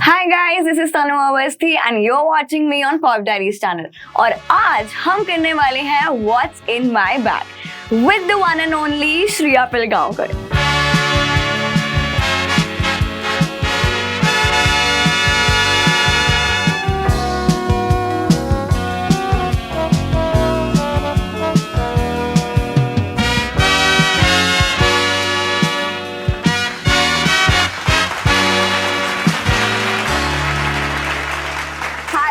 Hi guys, this is Tanu Awasthi and you're watching me on Pop Diaries channel. और आज हम करने वाले हैं What's in my bag with the one and only Shriya Pilgaonkar.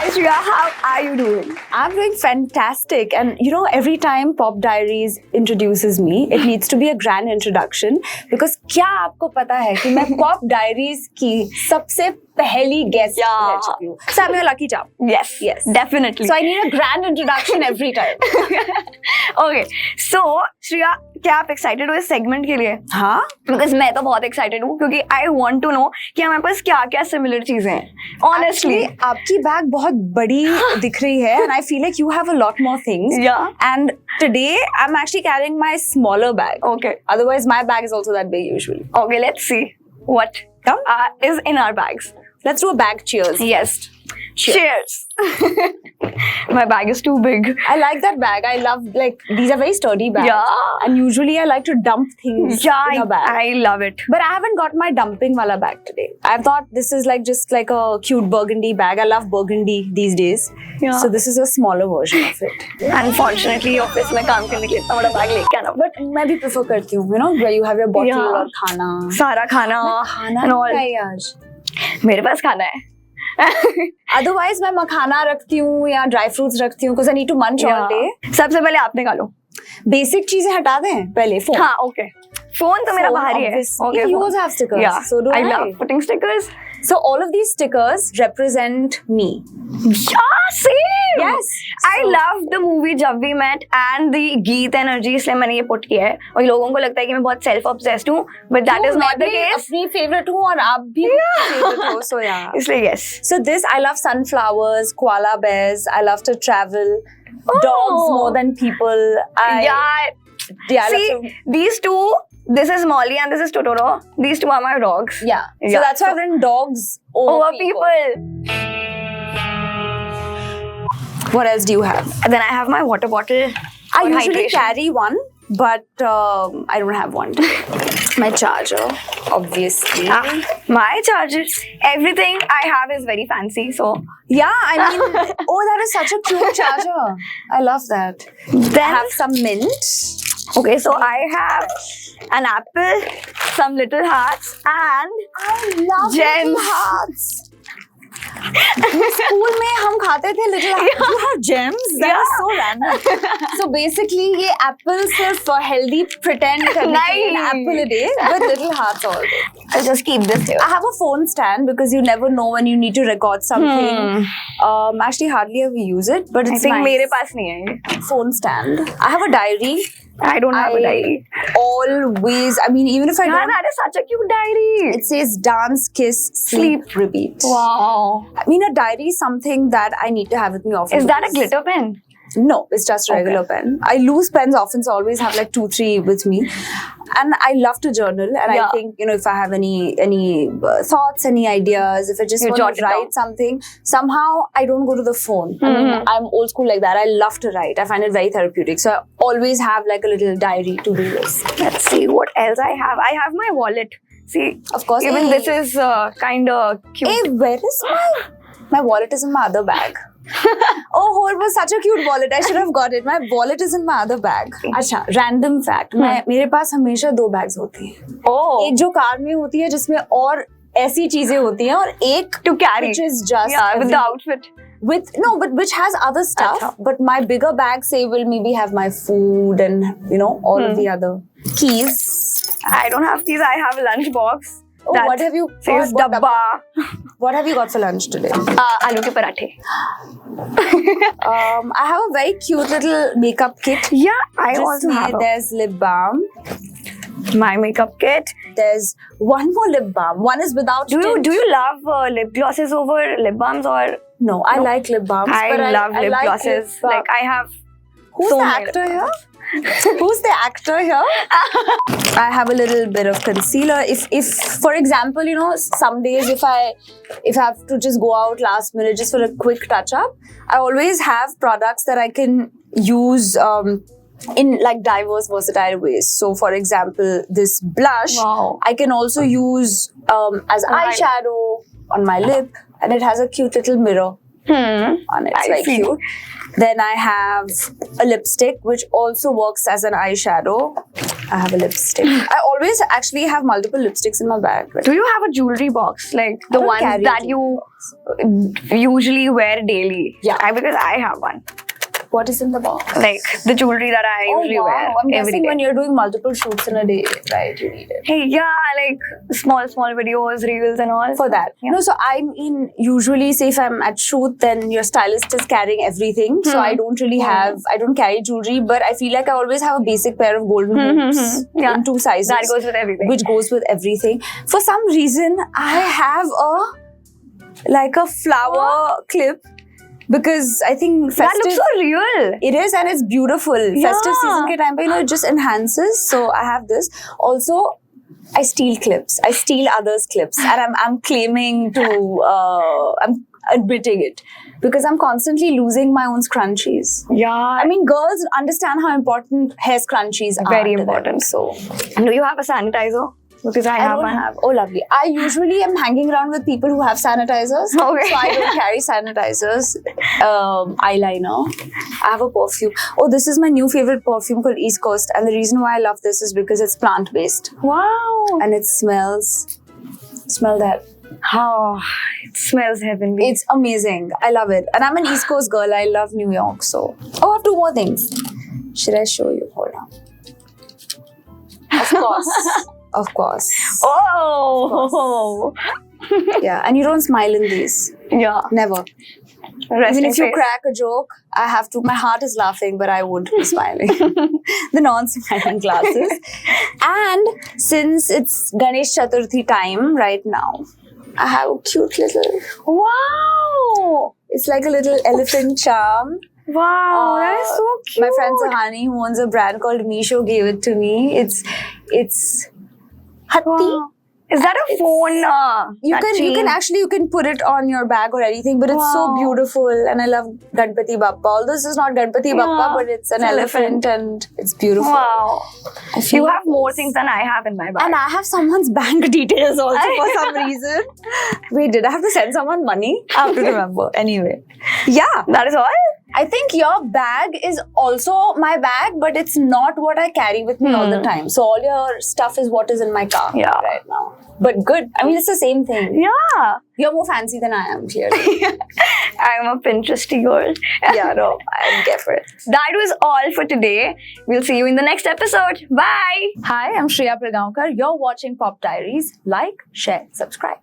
Shriya, how are you doing? I'm doing fantastic, and you know, every time Pop Diaries introduces me, it needs to be a grand introduction because क्या आपको पता है कि मैं Pop Diaries की सबसे पहली guest रह चुकी हूँ. So I'm your lucky charm. Yes, definitely. So I need a grand introduction every time. Okay, so Shriya, क्या आप excited हो इस segment के लिए? हाँ? Because मैं तो बहुत excited हूँ क्योंकि I want to know कि हमारे पास क्या-क्या similar चीजें हैं. Honestly, आपकी bag बहुत बड़ी दिख रही है, and I feel like you have a lot more things. Yeah. And today I'm actually carrying my smaller bag. Okay. Otherwise, my bag is also that big usually. Okay, let's see what is in our bags. Let's do a bag cheers. Yes. Cheers. My bag is too big. I like that bag. I love, like, these are very sturdy bags. Yeah. And usually I like to dump things in a bag. I love it. But I haven't got my dumping wala bag today. I thought this is like just like a cute burgundy bag. I love burgundy these days. Yeah. So this is a smaller version of it. Unfortunately, office में काम करने के लिए इतना बड़ा bag लेके आना. But मैं भी prefer करती हूँ, you know, where you have your bottle और खाना. सारा खाना. खाना and all. नहीं आज. मेरे पास खाना है. Otherwise मैं मखाना रखती हूँ या dry fruits रखती हूँ because I need to munch all day. सबसे पहले आप निकालो. Basic चीजें हटा दें पहले. Phone. हाँ, okay. Phone तो मेरा बाहर ही है. Okay. You also have stickers. Yeah. So do I. I love putting stickers. So all of these stickers represent me. Yeah, same. Yes. I love the movie जब भी met and the Geet energy इसलिए मैंने ये put किया है और लोगों को लगता है कि मैं बहुत self obsessed हूँ but that is not the case. अपनी favorite हूँ और आप भी favorite हो so yeah. इसलिए yes. So this I love sunflowers, koala bears. I love to travel. Dogs more than people. See these two. This is Molly and this is Totoro. These two are my dogs. Yeah. So that's why I've written dogs over people. What else do you have? Then I have my water bottle. I usually carry one, but I don't have one today. My charger, obviously. My charger. Everything I have is very fancy, so. Yeah, I mean, oh, that is such a cute charger. I love that. Then I have some mint. Okay, so I have an apple, some little hearts, and I love gems. Little hearts. School में हम खाते थे little hearts. You have gems? That is so random. So basically, ये apple सिर्फ healthy pretend करने के लिए apple a day with little hearts all day. I'll just keep this here. I have a phone stand because you never know when you need to record something. Actually, hardly ever use it, but it's I think nice. मेरे पास नहीं है. Phone stand. I have a diary. I don't have a diary. Always, I mean, even if I don't. That is such a cute diary. It says dance, kiss, sleep, repeat. Wow. I mean, a diary is something that I need to have with me often. Is that a glitter pen? No, it's just a regular pen. I lose pens often, so I always have like 2-3 with me. And I love to journal, and I think, you know, if I have any thoughts, any ideas, if I just want to write something, somehow I don't go to the phone. I mean, I'm old school like that. I love to write. I find it very therapeutic. So I always have like a little diary to do this. Let's see what else I have. I have my wallet. See, of course, even this is kind of cute. Hey, where is my wallet? Is in my other bag. Oh, it was such a cute wallet. I should have got it. My wallet is in my other bag. अच्छा, random fact. मेरे पास हमेशा 2 bags होती हैं. Oh. एक जो car में होती है जिसमें और ऐसी चीजें होती हैं और एक to carry, which is just with the outfit. But which has other stuff. But my bigger bag say will maybe have my food and you know all of the other keys. I don't have keys. I have a lunch box. Oh, what have you says dabba. What have you got for lunch today? Aloo ke parathe. I have a very cute little makeup kit. Yeah, I also have. There's lip balm. My makeup kit. There's one more lip balm. One is without tint. Do you love lip glosses over lip balms or? No, I like lip balms. I love lip glosses. Like I have. Who's the actor here? Who's the actor here? I have a little bit of concealer. If for example, you know, some days if I have to just go out last minute just for a quick touch up, I always have products that I can use in like diverse, versatile ways. So, for example, this blush, Wow. I can also use as eyeshadow on my lip, and it has a cute little mirror on it. It's I very see. cute. Then I have a lipstick which also works as an eyeshadow. I have a lipstick. I always actually have multiple lipsticks in my bag. Do you have a jewelry box, like the don't ones carry that a you usually wear daily? Yeah. Because I have one. What is in the box? Like the jewelry that I usually wear I'm every guessing day. when you're doing multiple shoots in a day, right? You need it. Hey, yeah, like small videos, reels and all. For that. Yeah. No, so I mean, usually say if I'm at shoot, then your stylist is carrying everything. So I don't really I don't carry jewelry, but I feel like I always have a basic pair of golden hoops Yeah. in 2 sizes. That goes with everything. Which goes with everything. For some reason, I have a flower clip because I think That festive. looks so real. It is, and it's beautiful. Yeah. Festive season ke time pe, you know, it just enhances. So I have this. Also, I steal clips. I steal others' clips, and I'm claiming to. I'm admitting it because I'm constantly losing my own scrunchies. Yeah. I mean, girls understand how important hair scrunchies are. Very to them, important. So Do you have a sanitizer? Because I I have don't one. have. Oh, lovely. I usually am hanging around with people who have sanitizers. Okay. So I don't carry sanitizers. Eyeliner. I have a perfume. Oh, this is my new favorite perfume called East Coast. And the reason why I love this is because it's plant-based. Wow. And it smells. Smell that. Oh, it smells heavenly. It's amazing. I love it. And I'm an East Coast girl. I love New York. So. Oh, I have 2 more things. Should I show you? Hold on. Of course. Of course. Oh. Yeah. And you don't smile in these. Yeah. Never. Resting Even if you face. crack a joke, I have to. My heart is laughing, but I won't be smiling. The non-smiling glasses. And since it's Ganesh Chaturthi time right now, I have a cute little. Wow. It's like a little elephant charm. Wow, that is so cute. My friend Sahani, who owns a brand called Misho, gave it to me. It's Hatti. Wow. Is that a phone? You can put it on your bag or anything, but it's so Wow. beautiful, and I love Ganpati Bappa. Although this is not Ganpati Bappa, but it's an elephant and it's beautiful. Wow. I feel You have more things than I have in my bag. And I have someone's bank details also for some reason. Wait, did I have to send someone money? I have to remember. Anyway. Yeah. That is all? I think your bag is also my bag, but it's not what I carry with me all the time. So all your stuff is what is in my car right now. But good. I mean, it's the same thing. Yeah. You're more fancy than I am, clearly. I'm a Pinteresty girl. Yeah, no, I'm care for it. That was all for today. We'll see you in the next episode. Bye. Hi, I'm Shreya Pragaonkar. You're watching Pop Diaries. Like, share, subscribe.